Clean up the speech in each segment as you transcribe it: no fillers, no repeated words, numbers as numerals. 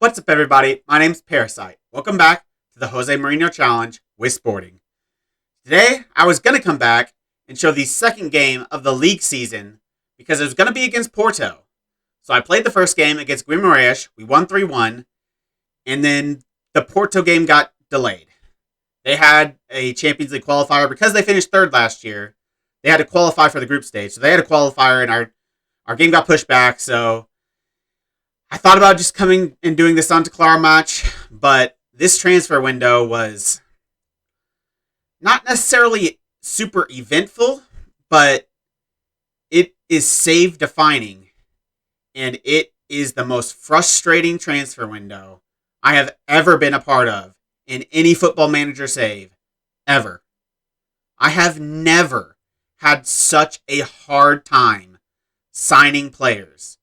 What's up, everybody? My name's Parasite. Welcome back to the Jose Mourinho Challenge with Sporting. Today, I was going to come back and show the second game of the league season because it was going to be against Porto. So I played the first game against Guimarães. We won 3-1. And then the Porto game got delayed. They had a Champions League qualifier because they finished third last year. They had to qualify for the group stage. So they had a qualifier and our game got pushed back. So I thought about just coming and doing this Santa Clara match, but this transfer window was not necessarily super eventful, but it is save defining, and it is the most frustrating transfer window I have ever been a part of in any Football Manager save, ever. I have never had such a hard time signing players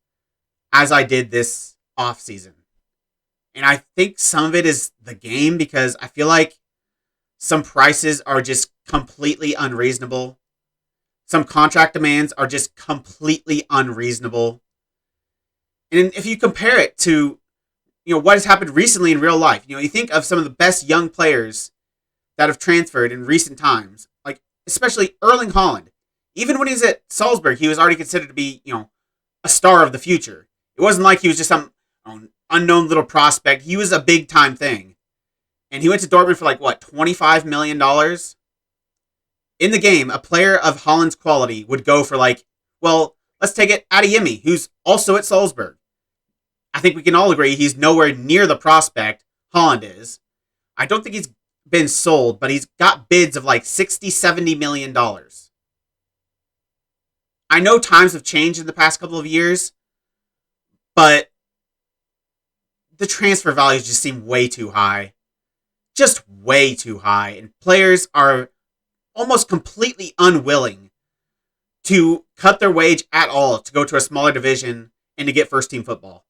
as I did this offseason. And I think some of it is the game because I feel like some prices are just completely unreasonable. Some contract demands are just completely unreasonable. And if you compare it to, what has happened recently in real life, you think of some of the best young players that have transferred in recent times, like especially Erling Haaland. Even when he was at Salzburg, he was already considered to be, a star of the future. It wasn't like he was just some unknown little prospect. He was a big time thing. And he went to Dortmund for $25 million? In the game, a player of Haaland's quality would go for let's take it Adeyemi, who's also at Salzburg. I think we can all agree he's nowhere near the prospect Haaland is. I don't think he's been sold, but he's got bids of $60-70 million. I know times have changed in the past couple of years, but the transfer values just seem way too high. Just way too high. And players are almost completely unwilling to cut their wage at all to go to a smaller division and to get first team football.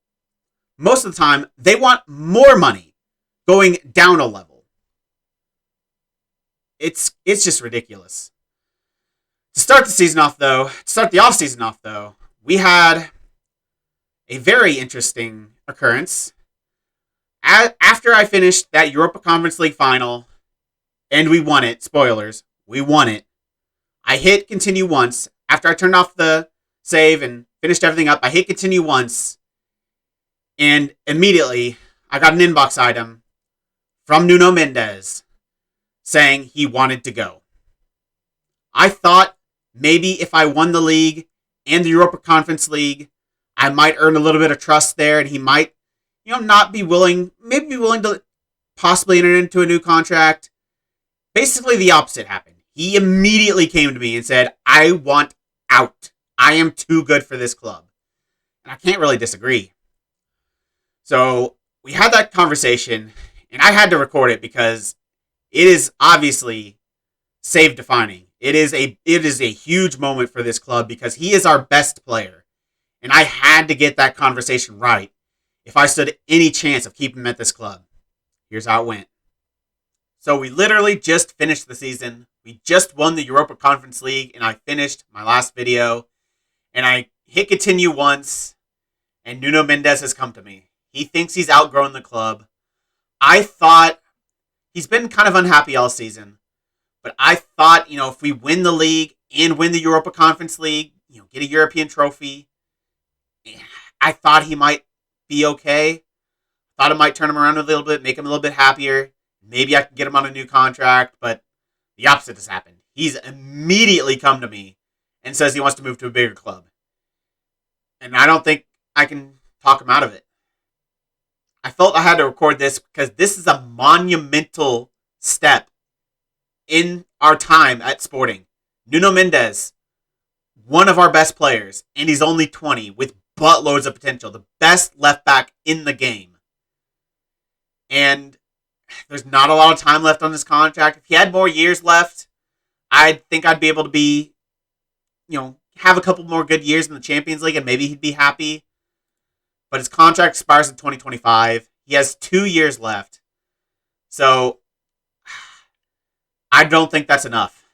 Most of the time, they want more money going down a level. It's just ridiculous. To start the offseason off though, we had a very interesting occurrence. After I finished that Europa Conference League final, and we won it, spoilers, we won it, I hit continue once. After I turned off the save and finished everything up, I hit continue once, and immediately I got an inbox item from Nuno Mendes saying he wanted to go. I thought maybe if I won the league and the Europa Conference League, I might earn a little bit of trust there, and he might, not be willing, maybe be willing to possibly enter into a new contract. Basically, the opposite happened. He immediately came to me and said, I want out. I am too good for this club. And I can't really disagree. So we had that conversation, and I had to record it because it is obviously save defining. It is a huge moment for this club because he is our best player. And I had to get that conversation right if I stood any chance of keeping him at this club. Here's how it went. So we literally just finished the season. We just won the Europa Conference League, and I finished my last video. And I hit continue once, and Nuno Mendes has come to me. He thinks he's outgrown the club. I thought he's been kind of unhappy all season. But I thought, if we win the league and win the Europa Conference League, get a European trophy, I thought he might be okay. Thought it might turn him around a little bit, make him a little bit happier. Maybe I can get him on a new contract, but the opposite has happened. He's immediately come to me and says he wants to move to a bigger club. And I don't think I can talk him out of it. I felt I had to record this because this is a monumental step in our time at Sporting. Nuno Mendes, one of our best players, and he's only 20 with buttloads of potential. The best left back in the game. And there's not a lot of time left on this contract. If he had more years left, I think I'd be able to be, have a couple more good years in the Champions League and maybe he'd be happy. But his contract expires in 2025. He has 2 years left. So I don't think that's enough.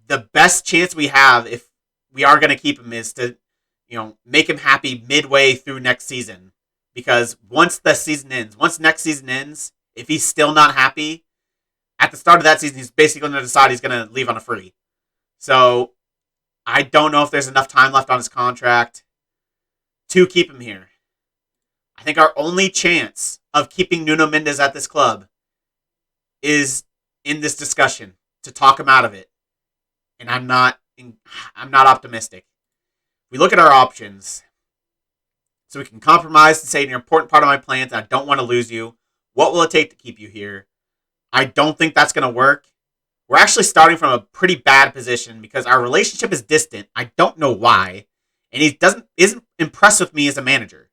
The best chance we have, if we are going to keep him, is to, make him happy midway through next season Because once next season ends, if he's still not happy, at the start of that season, he's basically going to decide he's going to leave on a free. So I don't know if there's enough time left on his contract to keep him here. I think our only chance of keeping Nuno Mendes at this club is in this discussion to talk him out of it. And I'm not optimistic. We look at our options. So we can compromise and say, you're an important part of my plans. I don't want to lose you. What will it take to keep you here? I don't think that's going to work. We're actually starting from a pretty bad position because our relationship is distant. I don't know why. And he isn't impressed with me as a manager.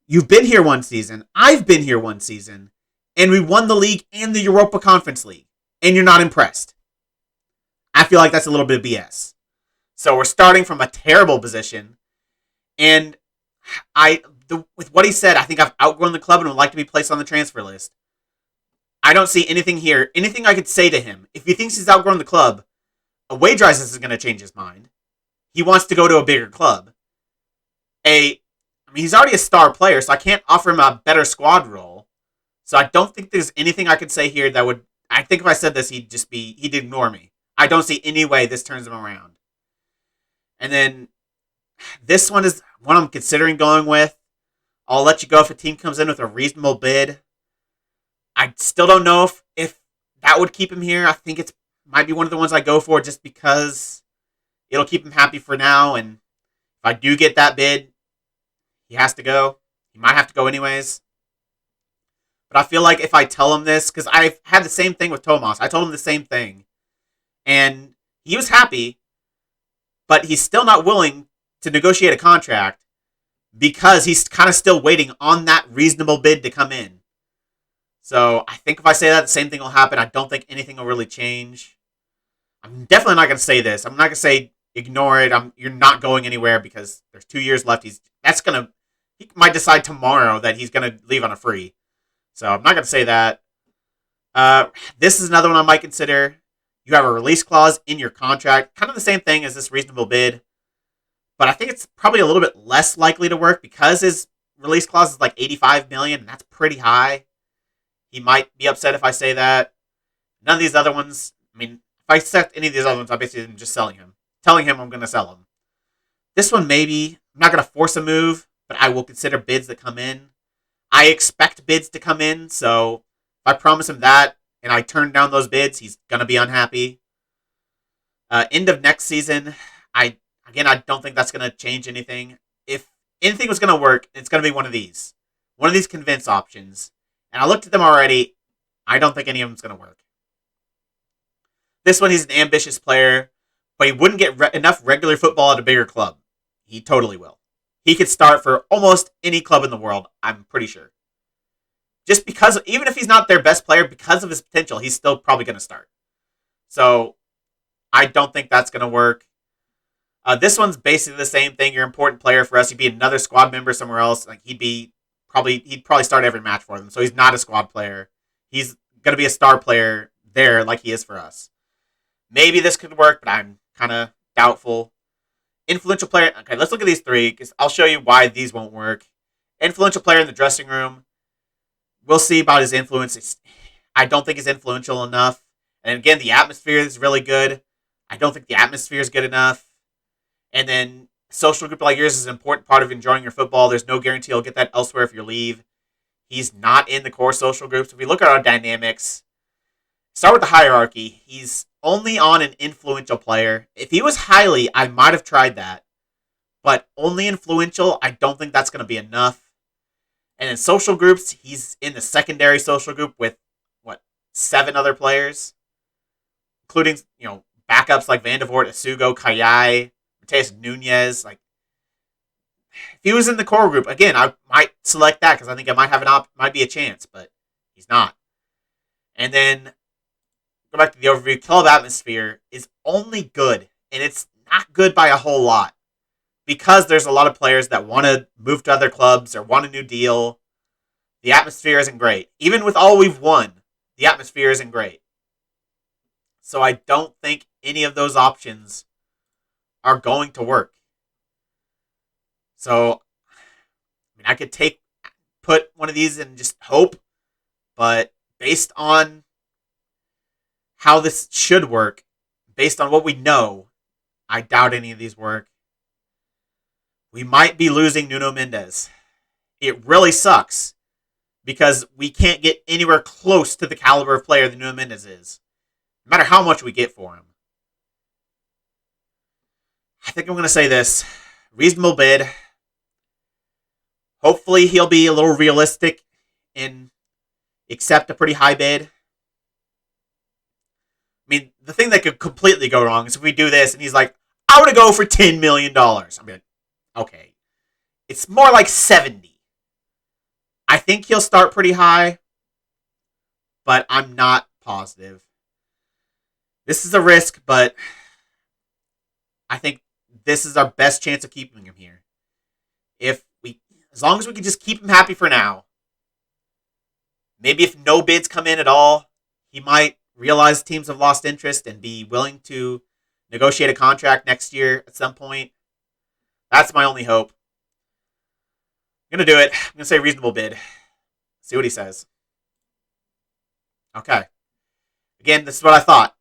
You've been here one season. I've been here one season. And we won the league and the Europa Conference League. And you're not impressed. I feel like that's a little bit of BS. So we're starting from a terrible position. And with what he said, I think I've outgrown the club and would like to be placed on the transfer list. I don't see anything here, anything I could say to him. If he thinks he's outgrown the club, a wage rise isn't going to change his mind. He wants to go to a bigger club. He's already a star player, so I can't offer him a better squad role. So I don't think there's anything I could say here that would... I think if I said this, he'd ignore me. I don't see any way this turns him around. And then this one is one I'm considering going with. I'll let you go if a team comes in with a reasonable bid. I still don't know if that would keep him here. I think it might be one of the ones I go for just because it'll keep him happy for now. And if I do get that bid, he has to go. He might have to go anyways. But I feel like if I tell him this, because I've had the same thing with Tomas. I told him the same thing. And he was happy, but he's still not willing to negotiate a contract because he's kind of still waiting on that reasonable bid to come in. So I think if I say that, the same thing will happen. I don't think anything will really change. I'm definitely not going to say this. I'm not going to say ignore it. You're not going anywhere because there's 2 years left. He might decide tomorrow that he's going to leave on a free. So I'm not going to say that. This is another one I might consider. You have a release clause in your contract. Kind of the same thing as this reasonable bid. But I think it's probably a little bit less likely to work because his release clause is like $85 million, and that's pretty high. He might be upset if I say that. None of these other ones, if I accept any of these other ones, I basically am just selling him. Telling him I'm going to sell him. This one, maybe. I'm not going to force a move, but I will consider bids that come in. I expect bids to come in, so if I promise him that and I turn down those bids, he's going to be unhappy. End of next season, I don't think that's going to change anything. If anything was going to work, it's going to be one of these. One of these convince options. And I looked at them already. I don't think any of them's going to work. This one, he's an ambitious player, but he wouldn't get enough regular football at a bigger club. He totally will. He could start for almost any club in the world, I'm pretty sure. Just because, even if he's not their best player, because of his potential, he's still probably going to start. So, I don't think that's going to work. This one's basically the same thing. You're an important player for us. He'd be another squad member somewhere else. Like he'd probably start every match for them. So he's not a squad player. He's going to be a star player there like he is for us. Maybe this could work, but I'm kind of doubtful. Influential player. Okay, let's look at these three because I'll show you why these won't work. Influential player in the dressing room. We'll see about his influence. I don't think he's influential enough. And again, the atmosphere is really good. I don't think the atmosphere is good enough. And then social group like yours is an important part of enjoying your football. There's no guarantee you'll get that elsewhere if you leave. He's not in the core social groups. If we look at our dynamics, start with the hierarchy. He's only on an influential player. If he was highly, I might have tried that. But only influential, I don't think that's going to be enough. And in social groups, he's in the secondary social group with, 7 other players? Including, backups like Van de Voort, Asugo, Kayai, Mateus Nunez. If he was in the core group, again, I might select that because I think I might be a chance, but he's not. And then, go back to the overview. Club atmosphere is only good, and it's not good by a whole lot. Because there's a lot of players that want to move to other clubs or want a new deal. The atmosphere isn't great. Even with all we've won, the atmosphere isn't great. So I don't think any of those options are going to work. So, I could put one of these and just hope, but based on how this should work, based on what we know, I doubt any of these work. We might be losing Nuno Mendes. It really sucks because we can't get anywhere close to the caliber of player that Nuno Mendes is, no matter how much we get for him. I think I'm going to say this. Reasonable bid. Hopefully he'll be a little realistic and accept a pretty high bid. I mean, the thing that could completely go wrong is if we do this and he's like, I want to go for $10 million. I mean, okay. It's more like 70. I think he'll start pretty high, but I'm not positive. This is a risk, but I think this is our best chance of keeping him here. As long as we can just keep him happy for now. Maybe if no bids come in at all, he might realize teams have lost interest and be willing to negotiate a contract next year at some point. That's my only hope. I'm going to do it. I'm going to say reasonable bid. See what he says. Okay. Again, this is what I thought.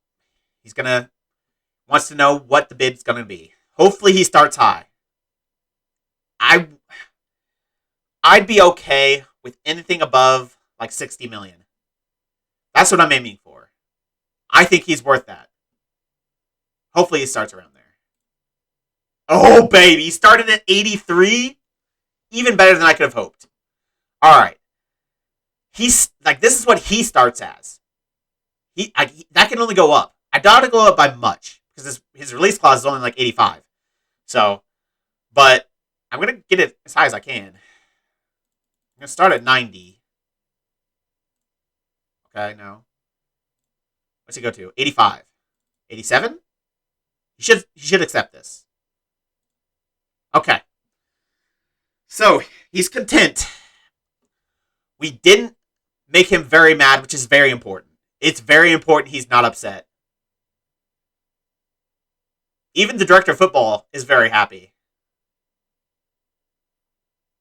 Wants to know what the bid's going to be. Hopefully he starts high. I'd be okay with anything above like 60 million. That's what I'm aiming for. I think he's worth that. Hopefully he starts around there. Oh, baby. He started at 83. Even better than I could have hoped. All right. This is what he starts as. That can only go up. I doubt it'll go up by much because his release clause is only like 85. So, but I'm going to get it as high as I can. I'm going to start at 90. Okay, no. What's he go to? 85. 87? He should accept this. Okay. So, he's content. We didn't make him very mad, which is very important. It's very important he's not upset. Even the director of football is very happy.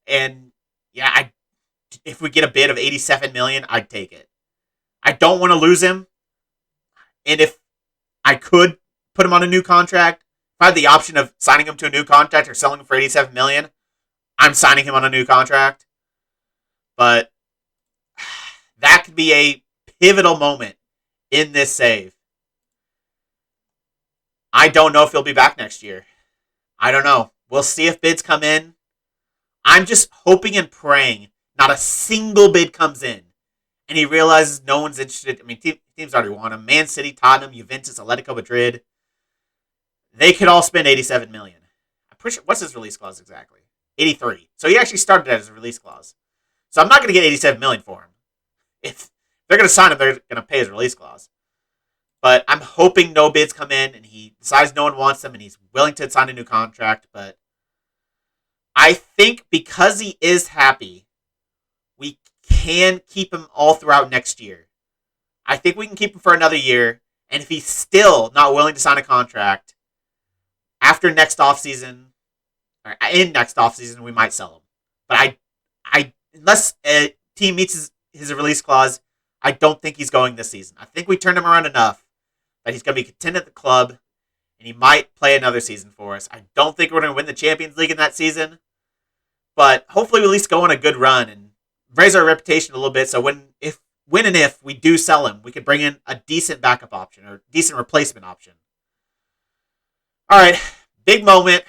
And, yeah, if we get a bid of 87 million, I'd take it. I don't want to lose him. And if I could put him on a new contract, if I had the option of signing him to a new contract or selling him for 87 million, I'm signing him on a new contract. But that could be a pivotal moment in this save. I don't know if he'll be back next year. I don't know. We'll see if bids come in. I'm just hoping and praying not a single bid comes in. And he realizes no one's interested. I mean, teams already want him. Man City, Tottenham, Juventus, Atletico Madrid. They could all spend 87 million. I'm pretty sure. What's his release clause exactly? 83. So he actually started as a release clause. So I'm not going to get 87 million for him. If they're going to sign him, they're going to pay his release clause. But I'm hoping no bids come in and he decides no one wants him and he's willing to sign a new contract. But I think because he is happy, we can keep him all throughout next year. I think we can keep him for another year. And if he's still not willing to sign a contract, after next offseason, or in next offseason, we might sell him. But unless a team meets his release clause, I don't think he's going this season. I think we turned him around enough that he's going to be content at the club, and he might play another season for us. I don't think we're going to win the Champions League in that season, but hopefully we at least go on a good run and raise our reputation a little bit. So when and if we do sell him, we could bring in a decent backup option or decent replacement option. All right, big moment.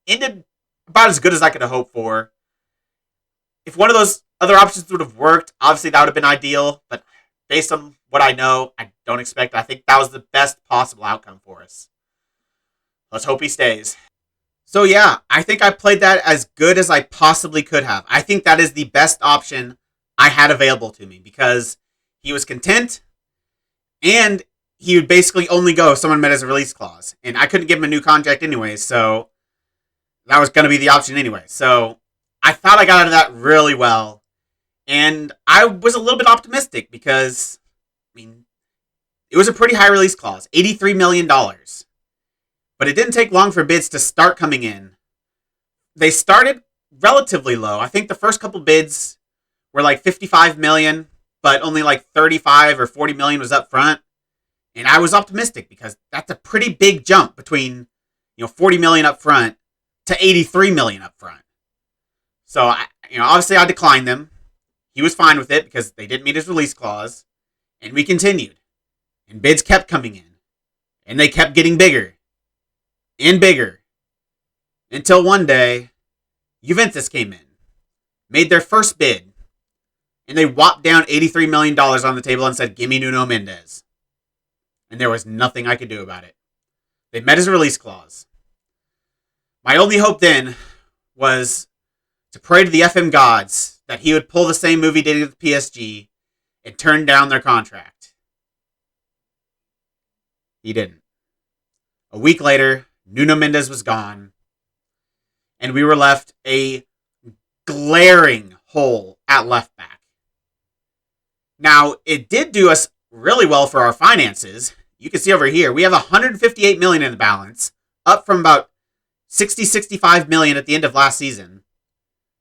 Ended about as good as I could have hoped for. If one of those other options would have worked, obviously that would have been ideal. But based on what I know, I don't expect it. I think that was the best possible outcome for us. Let's hope he stays. So yeah, I think I played that as good as I possibly could have. I think that is the best option I had available to me because he was content and he would basically only go if someone met his release clause. And I couldn't give him a new contract anyway, so that was going to be the option anyway. So I thought I got out of that really well. And I was a little bit optimistic because, I mean, it was a pretty high release clause, $83 million. But it didn't take long for bids to start coming in. They started relatively low. I think the first couple bids were like 55 million, but only like 35 or 40 million was up front. And I was optimistic because that's a pretty big jump between, 40 million up front to 83 million up front. So, obviously I declined them. He was fine with it because they didn't meet his release clause. And we continued. And bids kept coming in. And they kept getting bigger. And bigger. Until one day, Juventus came in. Made their first bid. And they whopped down $83 million on the table and said, give me Nuno Mendes. And there was nothing I could do about it. They met his release clause. My only hope then was to pray to the FM gods that he would pull the same move he did with PSG and turn down their contract. He didn't. A week later, Nuno Mendes was gone, and we were left a glaring hole at left back. Now, it did do us really well for our finances. You can see over here, we have 158 million in the balance, up from about 65 million at the end of last season.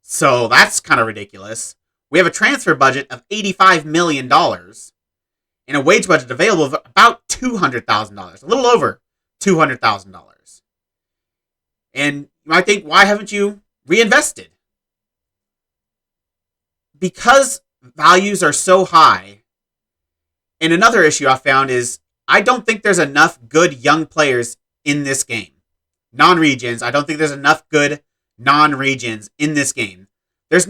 So that's kind of ridiculous. We have a transfer budget of $85 million and a wage budget available of about $200,000, a little over $200,000. And you might think, why haven't you reinvested? Because values are so high. And another issue I found is I don't think there's enough good young players in this game. Non-regions, I don't think there's enough good non-regions in this game. There's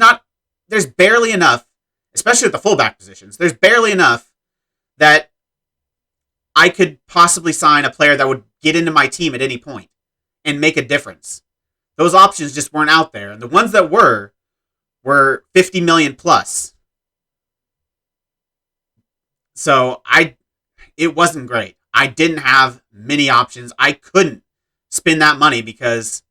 barely enough, especially at the fullback positions, there's barely enough that I could possibly sign a player that would get into my team at any point and make a difference. Those options just weren't out there. And the ones that were 50 million plus. So it wasn't great. I didn't have many options. I couldn't spend that money because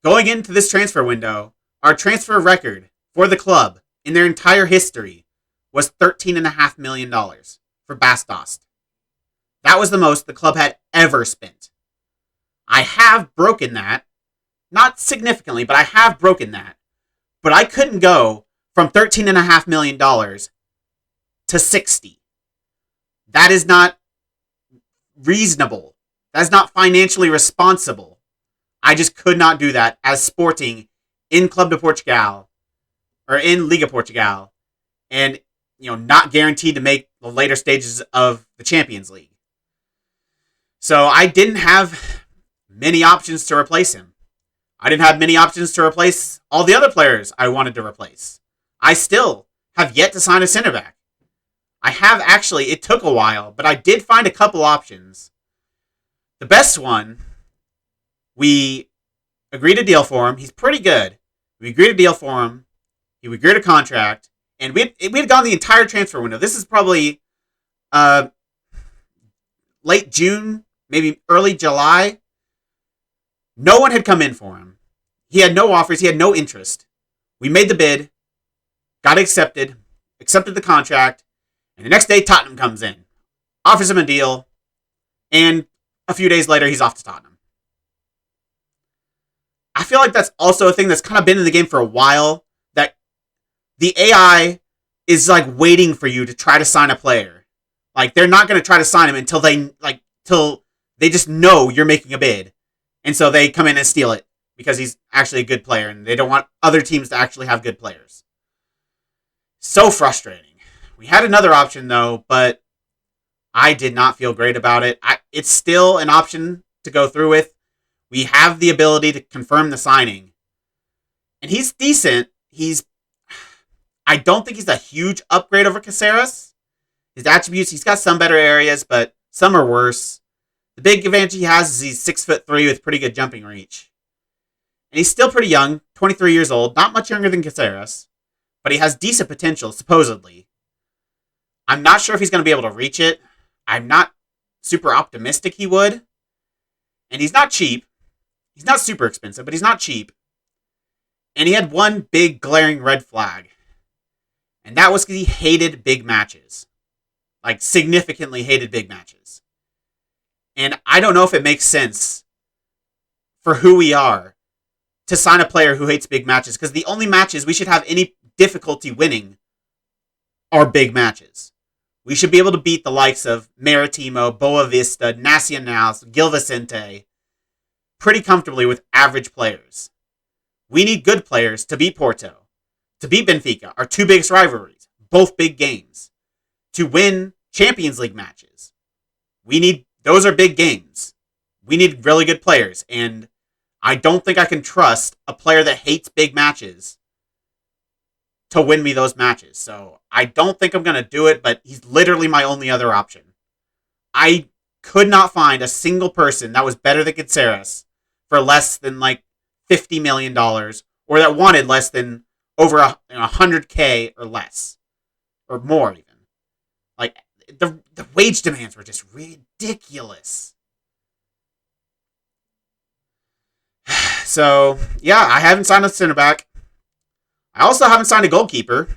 going into this transfer window, our transfer record for the club in their entire history was $13.5 million for Bastos. That was the most the club had ever spent. I have broken that. Not significantly, but I have broken that. But I couldn't go from $13.5 million to 60. That is not reasonable. That is not financially responsible. I just could not do that as Sporting in Club de Portugal or in Liga Portugal and not guaranteed to make the later stages of the Champions League. So I didn't have many options to replace him. I didn't have many options to replace all the other players I wanted to replace. I still have yet to sign a center back. I have actually, it took a while, but I did find a couple options. The best one, we agreed a deal for him. He's pretty good. We agreed a deal for him. He agreed a contract. And we had gone the entire transfer window. This is probably late June, maybe early July. No one had come in for him. He had no offers. He had no interest. We made the bid, got accepted the contract, and the next day Tottenham comes in, offers him a deal, and a few days later he's off to Tottenham. I feel like that's also a thing that's kind of been in the game for a while, that the AI is like waiting for you to try to sign a player. Like they're not going to try to sign him until they just know you're making a bid. And so they come in and steal it because he's actually a good player and they don't want other teams to actually have good players. So frustrating. We had another option though, but I did not feel great about it. It's still an option to go through with. We have the ability to confirm the signing. And he's decent. I don't think he's a huge upgrade over Caceres. His attributes, he's got some better areas, but some are worse. The big advantage he has is he's 6'3" with pretty good jumping reach. And he's still pretty young, 23 years old, not much younger than Caceres, but he has decent potential, supposedly. I'm not sure if he's going to be able to reach it. I'm not super optimistic he would. And he's not cheap. He's not super expensive, but he's not cheap. And he had one big glaring red flag. And that was because he hated big matches. Like, significantly hated big matches. And I don't know if it makes sense for who we are to sign a player who hates big matches, because the only matches we should have any difficulty winning are big matches. We should be able to beat the likes of Maritimo, Boa Vista, Nacional, Gil Vicente pretty comfortably with average players. We need good players to beat Porto, to beat Benfica, our two biggest rivalries, both big games, to win Champions League matches. Those are big games. We need really good players, and I don't think I can trust a player that hates big matches to win me those matches. So I don't think I'm going to do it, but he's literally my only other option. I could not find a single person that was better than Caceres for less than like $50 million, or that wanted less than over 100K or less, or more even. Like, the wage demands were just ridiculous. So, yeah, I haven't signed a center back. I also haven't signed a goalkeeper,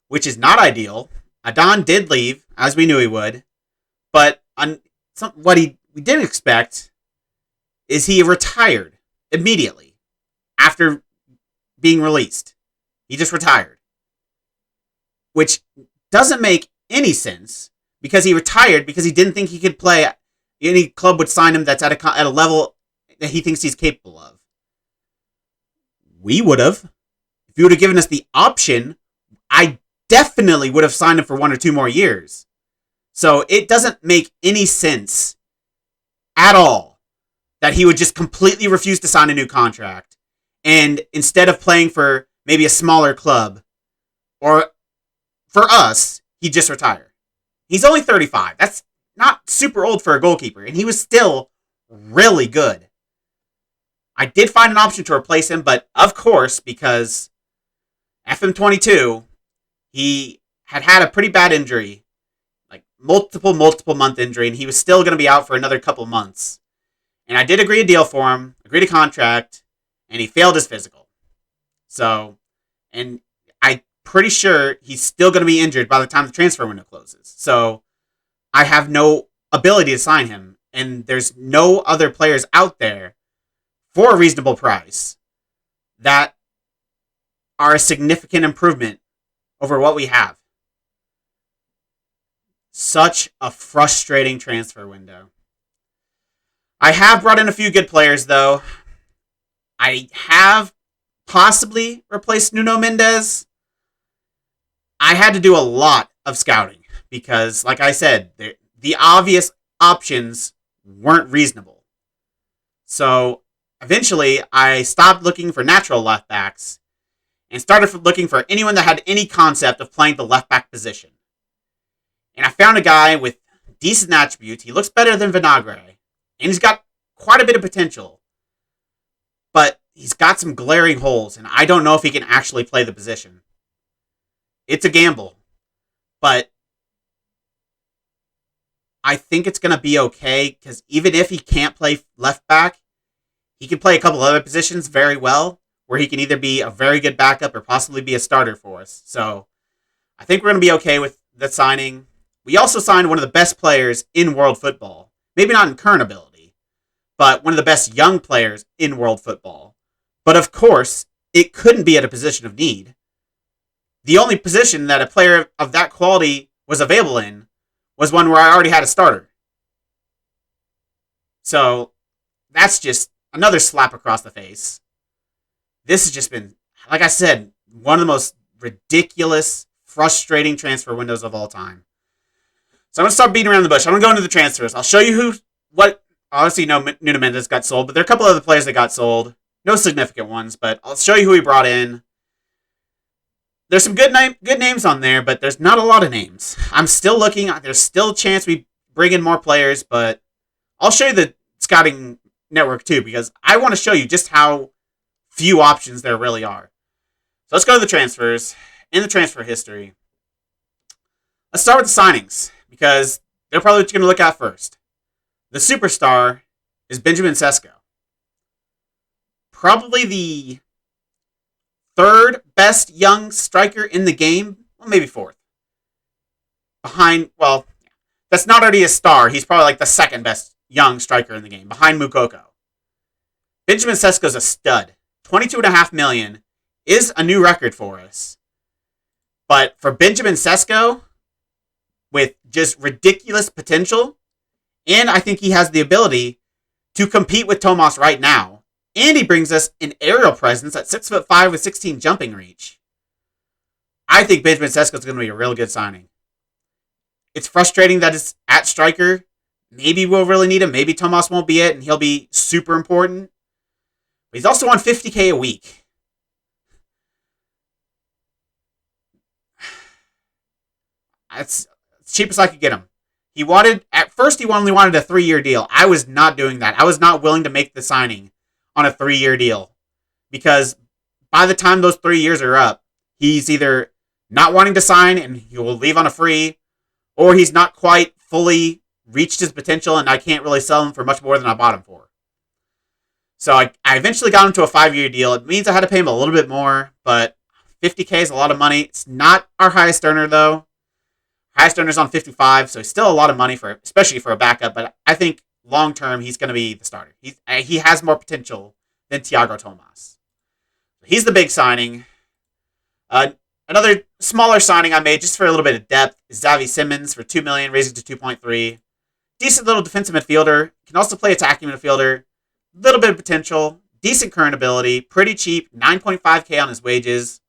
which is not ideal. Adon did leave, as we knew he would, but what we didn't expect is he retired immediately after being released. He just retired, which doesn't make any sense, because he retired because he didn't think he could play. Any club would sign him that's at a level that he thinks he's capable of. We would have. If you would have given us the option, I definitely would have signed him for 1 or 2 more years. So it doesn't make any sense at all that he would just completely refuse to sign a new contract, and instead of playing for maybe a smaller club, or for us, he'd just retire. He's only 35. That's not super old for a goalkeeper, and he was still really good. I did find an option to replace him, but of course, because FM22, he had a pretty bad injury, like multiple month injury, and he was still going to be out for another couple months. And I did agree a deal for him, agreed a contract, and he failed his physical. So, and I'm pretty sure he's still going to be injured by the time the transfer window closes. So, I have no ability to sign him, and there's no other players out there for a reasonable price that are a significant improvement over what we have. Such a frustrating transfer window. I have brought in a few good players, though. I have possibly replaced Nuno Mendes. I had to do a lot of scouting because, like I said, the obvious options weren't reasonable. So, eventually, I stopped looking for natural left backs and started looking for anyone that had any concept of playing the left back position. And I found a guy with decent attributes. He looks better than Vinagre, and he's got quite a bit of potential. But he's got some glaring holes, and I don't know if he can actually play the position. It's a gamble, but I think it's going to be okay, because even if he can't play left back, he can play a couple other positions very well, where he can either be a very good backup or possibly be a starter for us. So I think we're going to be okay with the signing. We also signed one of the best players in world football. Maybe not in current ability, but one of the best young players in world football. But of course, it couldn't be at a position of need. The only position that a player of that quality was available in was one where I already had a starter. So that's just another slap across the face. This has just been, like I said, one of the most ridiculous, frustrating transfer windows of all time. So I'm going to start beating around the bush. I'm going to go into the transfers. I'll show you obviously, Nuno Mendes got sold, but there are a couple other players that got sold. No significant ones, but I'll show you who we brought in. There's some good names on there, but there's not a lot of names. I'm still looking. There's still a chance we bring in more players, but I'll show you the scouting network too, because I want to show you just how few options there really are. So let's go to the transfers. In the transfer history, let's start with the signings, because they're probably what you're going to look at first. The superstar is Benjamin Sesko. Probably the third best young striker in the game. Well, maybe fourth. That's not already a star. He's probably like the second best young striker in the game, behind Mukoko. Benjamin Sesko's a stud. $22.5 million is a new record for us. But for Benjamin Sesko, with just ridiculous potential, and I think he has the ability to compete with Tomas right now. And he brings us an aerial presence at 6'5" with 16 jumping reach. I think Benjamin Sesko is going to be a real good signing. It's frustrating that it's at striker. Maybe we'll really need him. Maybe Tomas won't be it, and he'll be super important. But he's also on $50K a week. That's as cheap as I could get him. At first he only wanted a 3-year deal. I was not doing that. I was not willing to make the signing on a 3-year deal. Because by the time those 3 years are up, he's either not wanting to sign and he will leave on a free, or he's not quite fully reached his potential and I can't really sell him for much more than I bought him for. So I eventually got him to a 5-year deal. It means I had to pay him a little bit more, but $50K is a lot of money. It's not our highest earner though. Highest earner's on 55, so he's still a lot of money especially for a backup, but I think long term he's going to be the starter. He has more potential than Thiago Tomas. He's the big signing. Another smaller signing I made just for a little bit of depth is Xavi Simmons for $2 million, raising to 2.3. Decent little defensive midfielder. Can also play attacking midfielder. Little bit of potential. Decent current ability. Pretty cheap. 9.5K on his wages.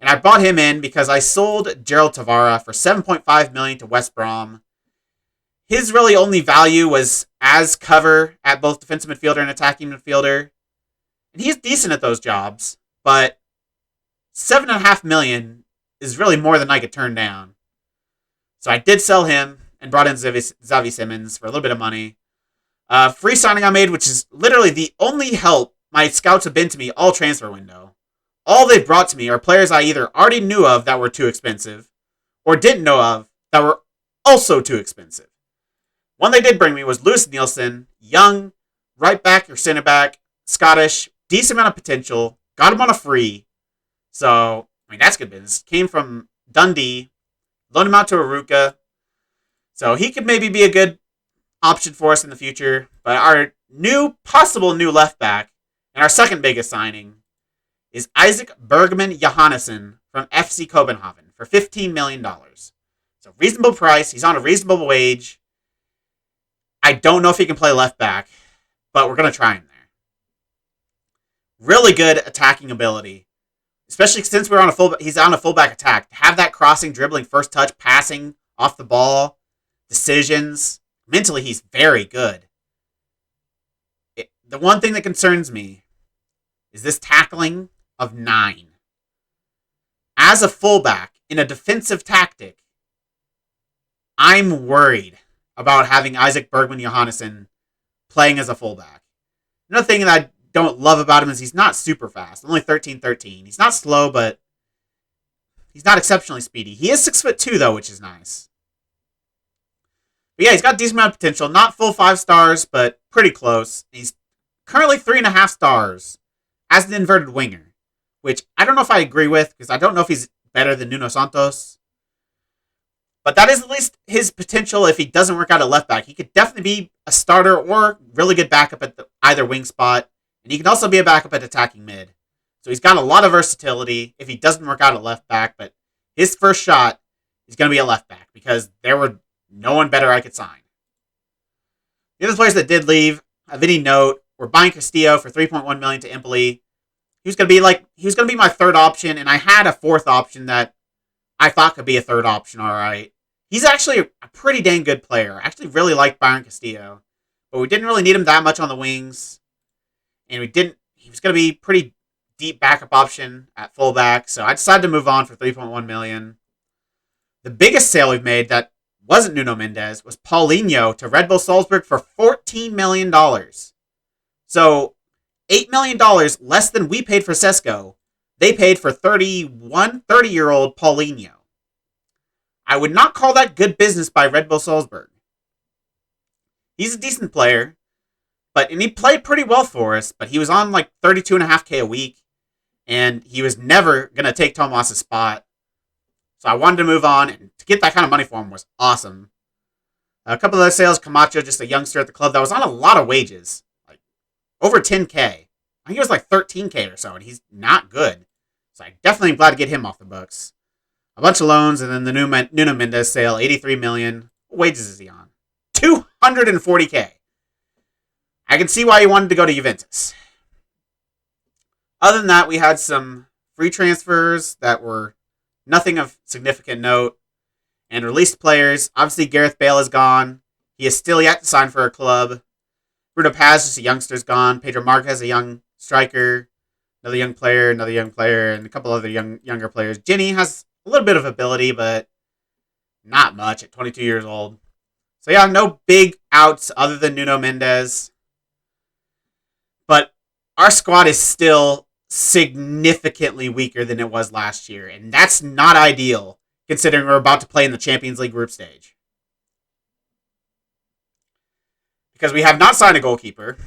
And I bought him in because I sold Gerald Tavara for $7.5 million to West Brom. His really only value was as cover at both defensive midfielder and attacking midfielder. And he's decent at those jobs, but $7.5 million is really more than I could turn down. So I did sell him and brought in Xavi Simmons for a little bit of money. Free signing I made, which is literally the only help my scouts have been to me all transfer window. All they've brought to me are players I either already knew of that were too expensive or didn't know of that were also too expensive. One they did bring me was Lewis Nielsen, young, right back or center back, Scottish, decent amount of potential, got him on a free. So, that's good business. Came from Dundee, loaned him out to Aruca. So he could maybe be a good option for us in the future. But our possible new left back, and our second biggest signing, is Isaac Bergman Johannesson from FC Copenhagen for $15 million. So reasonable price. He's on a reasonable wage. I don't know if he can play left back, but we're going to try him there. Really good attacking ability, especially since he's on a fullback attack. To have that crossing, dribbling, first touch, passing, off the ball, decisions. Mentally, he's very good. The one thing that concerns me is this tackling of 9. As a fullback in a defensive tactic, I'm worried about having Isaac Bergman Johannesson playing as a fullback. Another thing that I don't love about him is he's not super fast. Only 13. He's not slow, but he's not exceptionally speedy. He is 6'2", though, which is nice. But yeah, he's got a decent amount of potential. Not full 5 stars, but pretty close. He's currently 3.5 stars as an inverted winger, which I don't know if I agree with, because I don't know if he's better than Nuno Santos. But that is at least his potential if he doesn't work out at left back. He could definitely be a starter or really good backup at either wing spot. And he can also be a backup at attacking mid. So he's got a lot of versatility if he doesn't work out at left back. But his first shot is going to be a left back because there were no one better I could sign. The other players that did leave, Vinny Note, we're buying Castillo for $3.1 million to Empoli. He was going to be my third option, and I had a fourth option that I thought could be a third option, all right. He's actually a pretty dang good player. I actually really liked Byron Castillo, but we didn't really need him that much on the wings, and he was going to be pretty deep backup option at fullback, so I decided to move on for $3.1 million. The biggest sale we've made that wasn't Nuno Mendes was Paulinho to Red Bull Salzburg for $14 million. So $8 million less than we paid for Sesko. They paid for 30-year-old Paulinho. I would not call that good business by Red Bull Salzburg. He's a decent player, and he played pretty well for us, but he was on like 32.5K a week, and he was never going to take Tomas' spot. So I wanted to move on, and to get that kind of money for him was awesome. A couple of other sales, Camacho, just a youngster at the club that was on a lot of wages. Like over 10K. I think it was like 13K or so, and he's not good. So I definitely am glad to get him off the books. A bunch of loans, and then the Nuno Mendes sale, $83 million. What wages is he on? 240K. I can see why he wanted to go to Juventus. Other than that, we had some free transfers that were nothing of significant note. And released players. Obviously, Gareth Bale is gone. He is still yet to sign for a club. Bruno Paz, just a youngster's gone. Pedro Marquez, a young striker. Another young player, and a couple other younger players. Ginny has a little bit of ability, but not much at 22 years old. So yeah, no big outs other than Nuno Mendes. But our squad is still significantly weaker than it was last year, and that's not ideal considering we're about to play in the Champions League group stage. Because we have not signed a goalkeeper.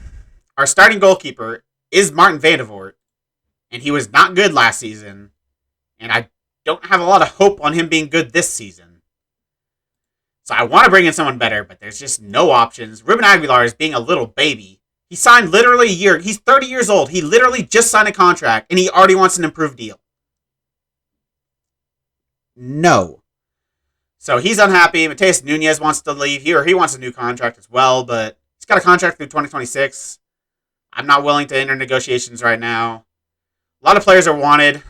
Our starting goalkeeper is Martin van der Voort, and he was not good last season, and I don't have a lot of hope on him being good this season. So I want to bring in someone better, but there's just no options. Ruben Aguilar is being a little baby. He signed literally a year. He's 30 years old. He literally just signed a contract, and he already wants an improved deal. No. So he's unhappy. Mateus Nunes wants to leave. He wants a new contract as well, but he's got a contract through 2026. I'm not willing to enter negotiations right now. A lot of players are wanted,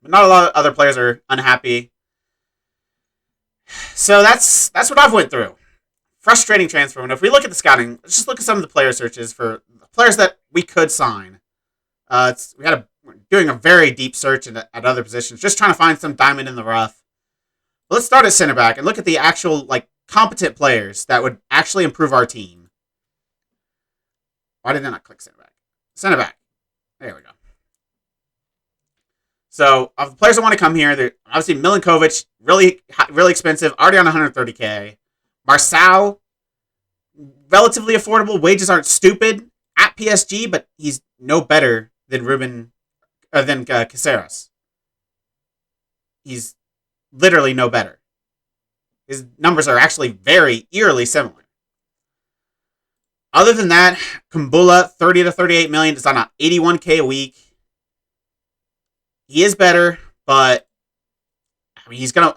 but not a lot of other players are unhappy. So that's what I've went through. Frustrating transfer window. If we look at the scouting, let's just look at some of the player searches for players that we could sign. We're doing a very deep search at other positions, just trying to find some diamond in the rough. But let's start at center back and look at the actual competent players that would actually improve our team. Why did I not click center back? Center back. There we go. So, of the players that want to come here, they're obviously Milinkovic, really expensive, already on 130K. Marçal, relatively affordable. Wages aren't stupid at PSG, but he's no better than Caceres. He's literally no better. His numbers are actually very eerily similar. Other than that, Kumbula, 30 to 38 million, is on 81K a week. He is better, but I mean, he's gonna,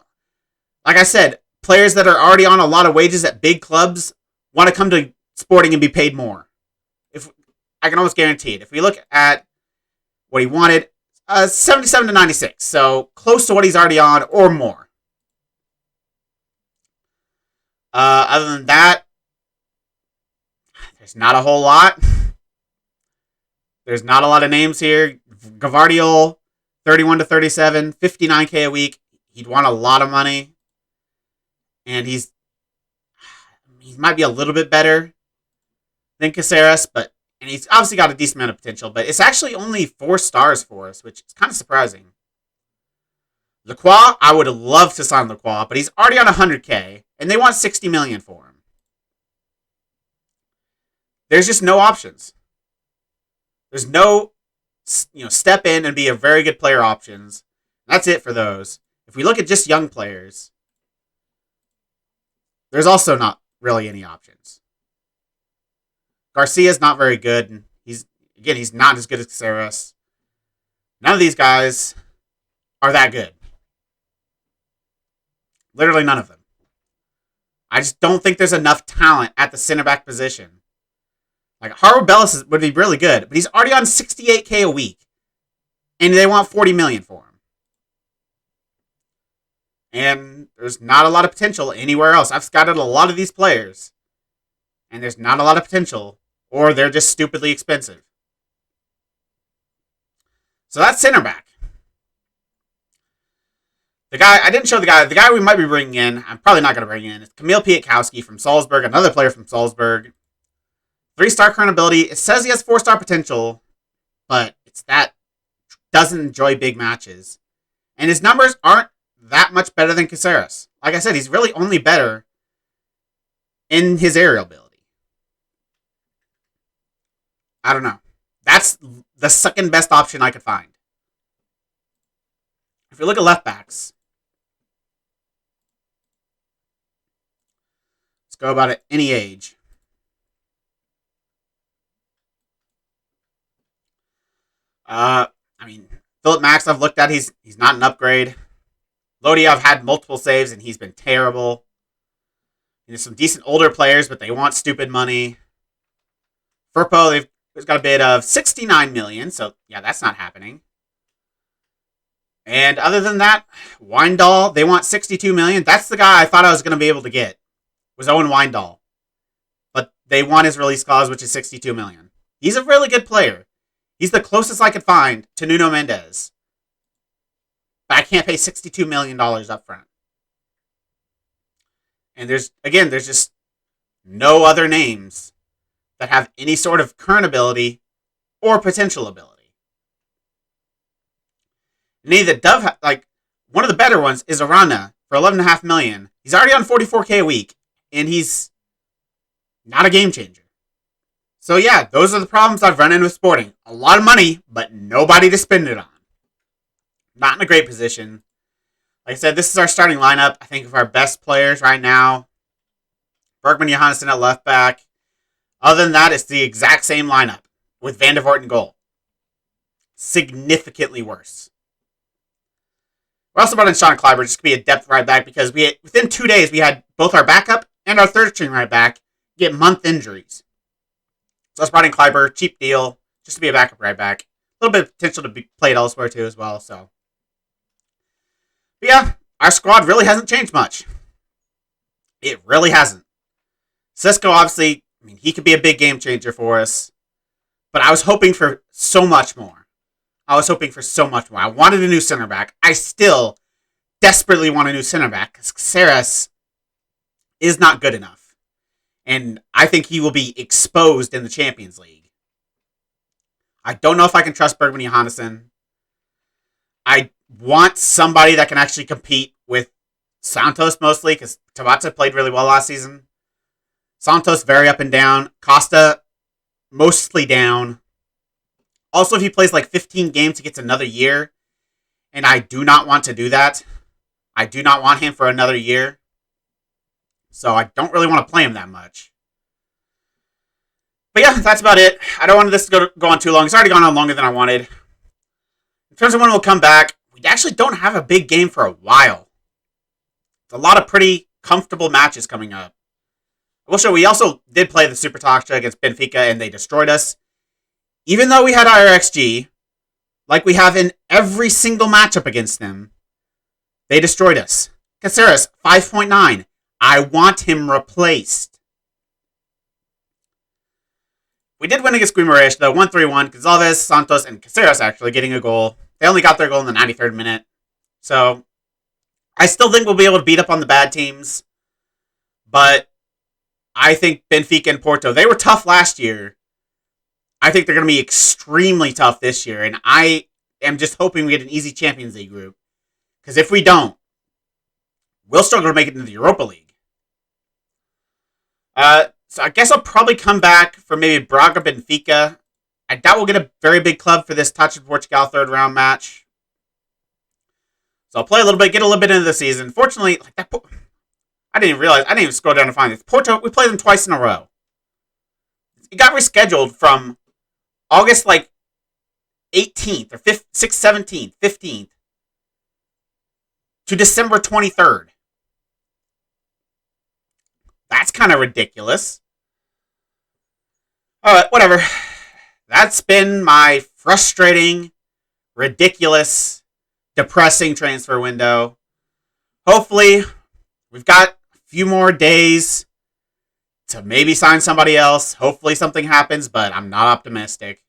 like I said, players that are already on a lot of wages at big clubs want to come to Sporting and be paid more. If I can almost guarantee it. If we look at what he wanted, 77 to 96, so close to what he's already on or more. Other than that, there's not a whole lot. There's not a lot of names here. Gavardiol, 31 to 37, 59K a week. He'd want a lot of money. And he might be a little bit better than Caceres, and he's obviously got a decent amount of potential, but it's actually only 4 stars for us, which is kind of surprising. Lacroix, I would love to sign Lacroix, but he's already on 100K, and they want 60 million for him. There's just no options. There's no, step in and be a very good player options. That's it for those. If we look at just young players, there's also not really any options. Garcia's not very good. He's not as good as Caceres. None of these guys are that good. Literally none of them. I just don't think there's enough talent at the center back position. Harvard Bellis would be really good, but he's already on 68K a week, and they want 40 million for him. And there's not a lot of potential anywhere else. I've scouted a lot of these players, and there's not a lot of potential, or they're just stupidly expensive. So that's center back. The guy we might be bringing in, I'm probably not going to bring in, is Kamil Piatkowski from Salzburg, another player from Salzburg. 3-star current ability. It says he has 4-star potential, but it's that doesn't enjoy big matches. And his numbers aren't that much better than Caceres. Like I said, he's really only better in his aerial ability. I don't know. That's the second best option I could find. If you look at left backs, let's go about it any age. I mean, Philip Max I've looked at, he's not an upgrade. Lodi I've had multiple saves and he's been terrible. There's some decent older players, but they want stupid money. Firpo, they've got a bid of 69 million, so yeah, that's not happening. And other than that, Weindal, they want 62 million. That's the guy I thought I was going to be able to get, was Owen Weindal. But they want his release clause, which is 62 million. He's a really good player. He's the closest I could find to Nuno Mendes. But I can't pay $62 million up front. And there's just no other names that have any sort of current ability or potential ability. Neither Dove, one of the better ones is Arana for $11.5 million. He's already on $44K a week, and he's not a game changer. So yeah, those are the problems I've run into with Sporting. A lot of money, but nobody to spend it on. Not in a great position. Like I said, this is our starting lineup. I think of our best players right now. Bergman, Johannesson at left back. Other than that, it's the exact same lineup with Van der Voort in goal. Significantly worse. We're also brought in Sean Kleiber just to be a depth right back because within 2 days we had both our backup and our third string right back get month injuries. So I brought in Kleiber, cheap deal, just to be a backup right back. A little bit of potential to be played elsewhere too as well. So, but yeah, our squad really hasn't changed much. It really hasn't. Cisco, obviously, I mean, he could be a big game changer for us. But I was hoping for so much more. I wanted a new center back. I still desperately want a new center back because Caceres is not good enough. And I think he will be exposed in the Champions League. I don't know if I can trust Bergman Johannesson. I want somebody that can actually compete with Santos mostly because Tabata played really well last season. Santos very up and down. Costa mostly down. Also, if he plays 15 games, he gets another year. And I do not want to do that. I do not want him for another year. So I don't really want to play him that much. But yeah, that's about it. I don't want this to go on too long. It's already gone on longer than I wanted. In terms of when we'll come back, we actually don't have a big game for a while. It's a lot of pretty comfortable matches coming up. I will show we also did play the Super Taca against Benfica and they destroyed us. Even though we had IRXG, like we have in every single matchup against them, they destroyed us. Caceres, 5.9. I want him replaced. We did win against Guimarães, though, 1-3-1. Gonzalez, Santos, and Caceres actually getting a goal. They only got their goal in the 93rd minute. So, I still think we'll be able to beat up on the bad teams. But I think Benfica and Porto, they were tough last year. I think they're going to be extremely tough this year. And I am just hoping we get an easy Champions League group. Because if we don't, we'll struggle to make it into the Europa League. So I guess I'll probably come back for maybe Braga Benfica. I doubt we'll get a very big club for this Taca de Portugal third round match. So I'll play a little bit, get a little bit into the season. Fortunately, I didn't even scroll down to find this. Porto, we played them twice in a row. It got rescheduled from August 18th or 6th, 17th, 15th to December 23rd. That's kind of ridiculous. Alright, whatever. That's been my frustrating, ridiculous, depressing transfer window. Hopefully, we've got a few more days to maybe sign somebody else. Hopefully something happens, but I'm not optimistic.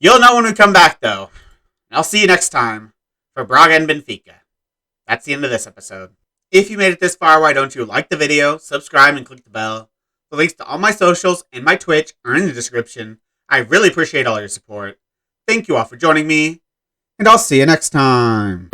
You'll know when we come back, though. And I'll see you next time for Braga and Benfica. That's the end of this episode. If you made it this far, why don't you like the video, subscribe, and click the bell. The links to all my socials and my Twitch are in the description. I really appreciate all your support. Thank you all for joining me, and I'll see you next time.